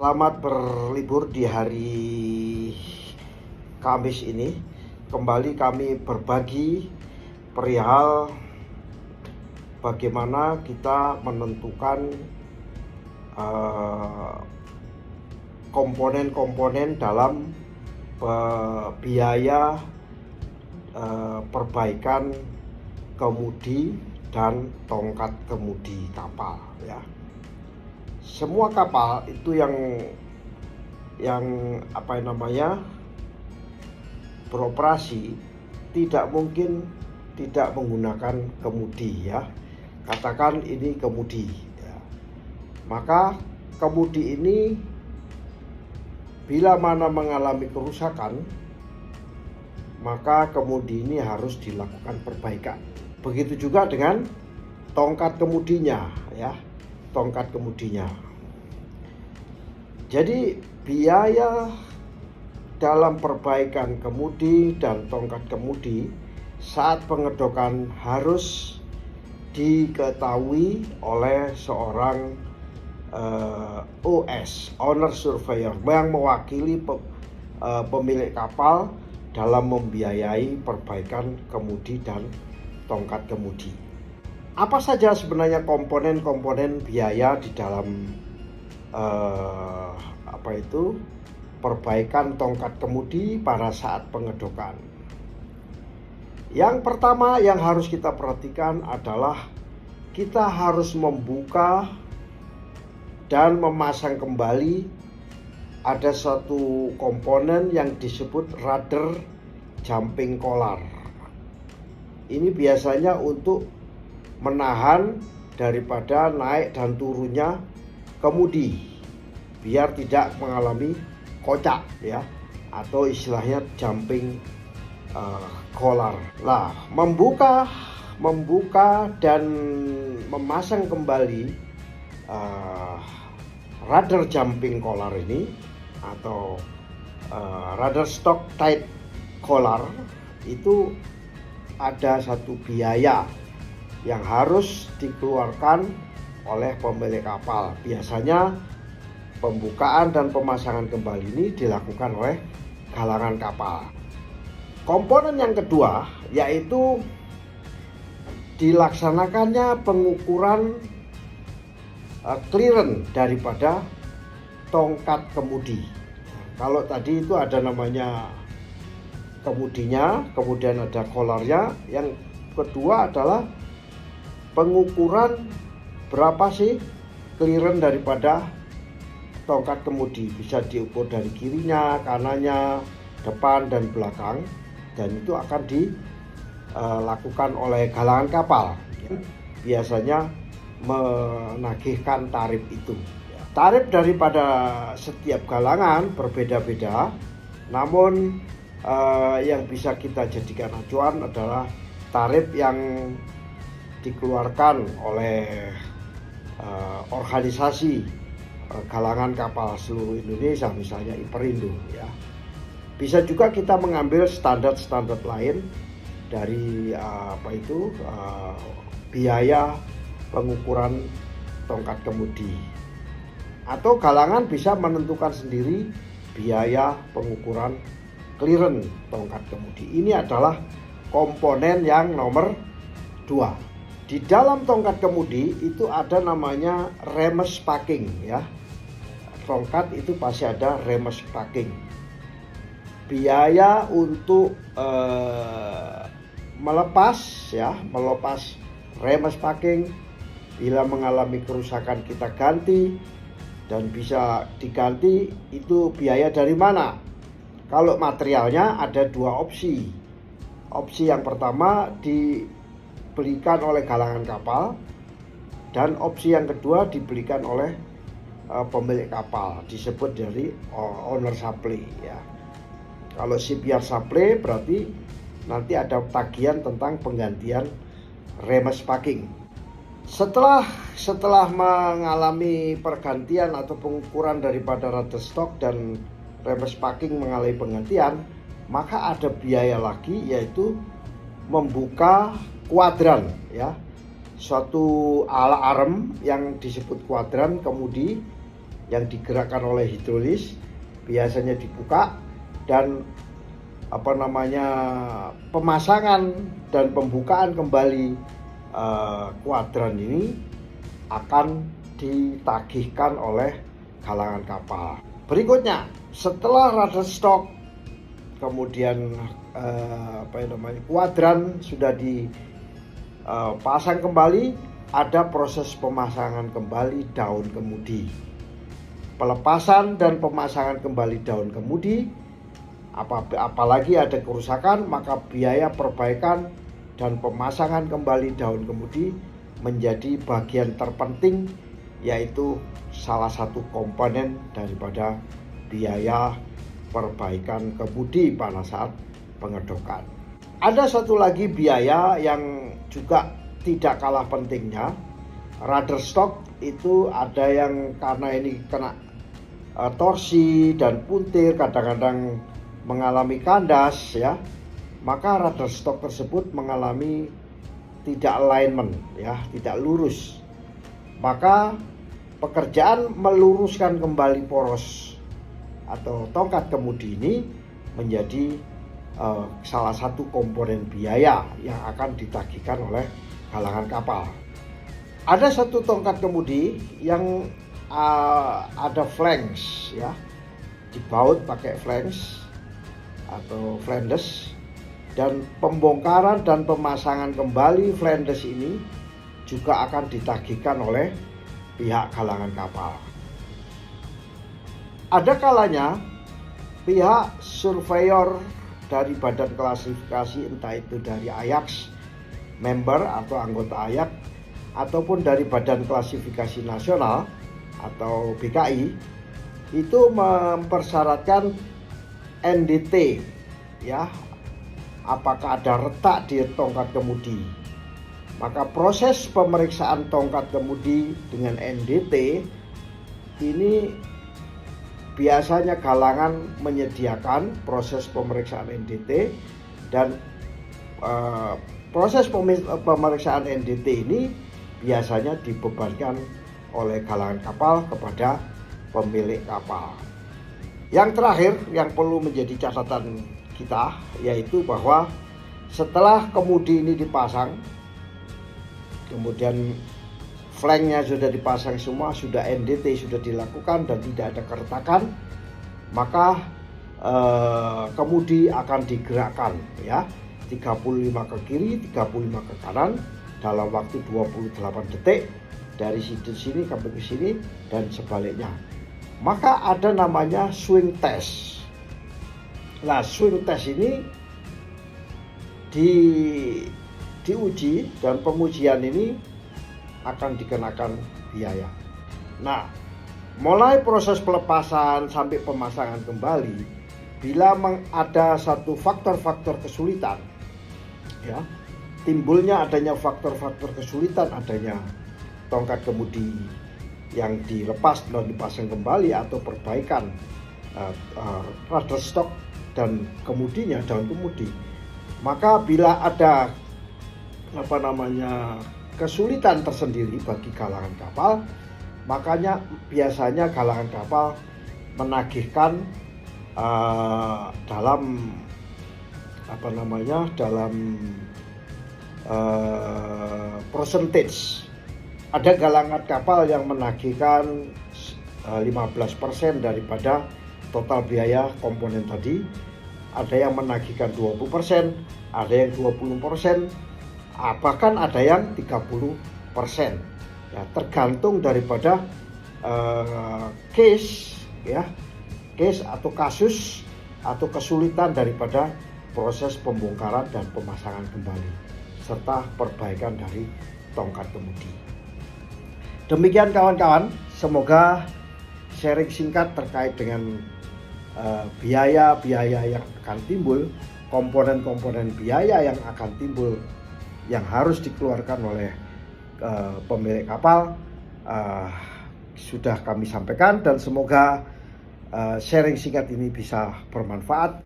Selamat berlibur di hari Kamis ini. Kembali kami berbagi perihal bagaimana kita menentukan komponen-komponen dalam biaya perbaikan kemudi dan tongkat kemudi kapal, ya. Semua kapal itu yang beroperasi tidak mungkin tidak menggunakan kemudi, ya. Katakan ini kemudi, ya. Maka kemudi ini bila mana mengalami kerusakan, maka kemudi ini harus dilakukan perbaikan. Begitu juga dengan tongkat kemudinya, ya. Tongkat kemudinya. Jadi biaya dalam perbaikan kemudi dan tongkat kemudi saat pengedokan harus diketahui oleh seorang OS, owner surveyor, yang mewakili pemilik kapal dalam membiayai perbaikan kemudi dan tongkat kemudi. Apa saja sebenarnya komponen-komponen biaya di dalam perbaikan tongkat kemudi pada saat pengedokan? Yang pertama yang harus kita perhatikan adalah kita harus membuka dan memasang kembali ada satu komponen yang disebut rudder jumping collar. Ini biasanya untuk menahan daripada naik dan turunnya kemudi biar tidak mengalami kocak, ya, atau istilahnya jumping collar. Lah, membuka dan memasang kembali rudder jumping collar ini atau rudder stock tight collar itu ada satu biaya yang harus dikeluarkan oleh pemilik kapal. Biasanya pembukaan dan pemasangan kembali ini dilakukan oleh galangan kapal. Komponen yang kedua yaitu dilaksanakannya pengukuran clearance daripada tongkat kemudi. Kalau tadi itu ada namanya kemudinya, kemudian ada collarnya. Yang kedua adalah pengukuran berapa sih clearance daripada tongkat kemudi. Bisa diukur dari kirinya, kanannya, depan dan belakang, dan itu akan dilakukan oleh galangan kapal. Biasanya menagihkan tarif itu. Tarif daripada setiap galangan berbeda-beda, namun yang bisa kita jadikan acuan adalah tarif yang dikeluarkan oleh organisasi galangan kapal seluruh Indonesia, misalnya Iperindo, ya. Bisa juga kita mengambil standar-standar lain dari biaya pengukuran tongkat kemudi, atau galangan bisa menentukan sendiri biaya pengukuran clearance tongkat kemudi. Ini adalah komponen yang nomor 2. Di dalam tongkat kemudi itu ada namanya remes packing, ya. Tongkat itu pasti ada remes packing. Biaya untuk melepas remes packing. Bila mengalami kerusakan kita ganti, dan bisa diganti itu biaya dari mana? Kalau materialnya ada dua opsi. Opsi yang pertama dibelikan oleh galangan kapal, dan opsi yang kedua dibelikan oleh pemilik kapal, disebut dari owner supply, ya. Kalau shipyard supply berarti nanti ada tagihan tentang penggantian remes packing. Setelah mengalami pergantian atau pengukuran daripada rudder stock dan remes packing mengalami penggantian, maka ada biaya lagi yaitu membuka kuadran, ya. Suatu alarm yang disebut kuadran kemudi yang digerakkan oleh hidrolis biasanya dibuka, dan pemasangan dan pembukaan kembali kuadran ini akan ditagihkan oleh galangan kapal. Berikutnya, setelah rudder stock kemudian kuadran sudah dipasang kembali, ada proses pemasangan kembali daun kemudi. Pelepasan dan pemasangan kembali daun kemudi, apalagi ada kerusakan, maka biaya perbaikan dan pemasangan kembali daun kemudi menjadi bagian terpenting, yaitu salah satu komponen daripada biaya perbaikan kemudi pada saat pengedokan. Ada satu lagi biaya yang juga tidak kalah pentingnya. Rudder stock itu ada yang karena ini kena torsi dan puntir, kadang-kadang mengalami kandas ya, maka rudder stock tersebut mengalami tidak alignment ya, tidak lurus. Maka pekerjaan meluruskan kembali poros atau tongkat kemudi ini menjadi salah satu komponen biaya yang akan ditagihkan oleh galangan kapal. Ada satu tongkat kemudi yang ada flanks ya, dibaut pakai flanks atau flandes, dan pembongkaran dan pemasangan kembali flandes ini juga akan ditagihkan oleh pihak galangan kapal. Ada kalanya pihak surveyor dari badan klasifikasi, entah itu dari Ajax member atau anggota Ajax ataupun dari badan klasifikasi nasional atau BKI, itu mempersyaratkan NDT ya, apakah ada retak di tongkat kemudi. Maka proses pemeriksaan tongkat kemudi dengan NDT ini biasanya galangan menyediakan proses pemeriksaan NDT, dan proses pemeriksaan NDT ini biasanya dibebankan oleh galangan kapal kepada pemilik kapal. Yang terakhir yang perlu menjadi catatan kita, yaitu bahwa setelah kemudi ini dipasang, kemudian flanknya sudah dipasang semua, sudah NDT sudah dilakukan dan tidak ada keretakan, maka kemudi akan digerakkan ya, 35 ke kiri, 35 ke kanan dalam waktu 28 detik dari sini sampai ke sini dan sebaliknya. Maka ada namanya swing test. Nah, swing test ini diuji, dan pengujian ini akan dikenakan biaya. Nah, mulai proses pelepasan sampai pemasangan kembali, bila ada satu faktor-faktor kesulitan ya, timbulnya adanya faktor-faktor kesulitan, adanya tongkat kemudi yang dilepas dan dipasang kembali atau perbaikan rudder stock dan kemudinya daun kemudi, maka bila ada kesulitan tersendiri bagi galangan kapal, makanya biasanya galangan kapal menagihkan dalam percentage. Ada galangan kapal yang menagihkan 15% daripada total biaya komponen tadi, ada yang menagihkan 20%, ada yang 20%, bahkan ada yang 30% ya, tergantung daripada case atau kasus atau kesulitan daripada proses pembongkaran dan pemasangan kembali serta perbaikan dari tongkat kemudi. Demikian kawan-kawan, semoga sharing singkat terkait dengan biaya-biaya yang akan timbul, komponen-komponen biaya yang akan timbul yang harus dikeluarkan oleh pemilik kapal sudah kami sampaikan, dan semoga sharing singkat ini bisa bermanfaat.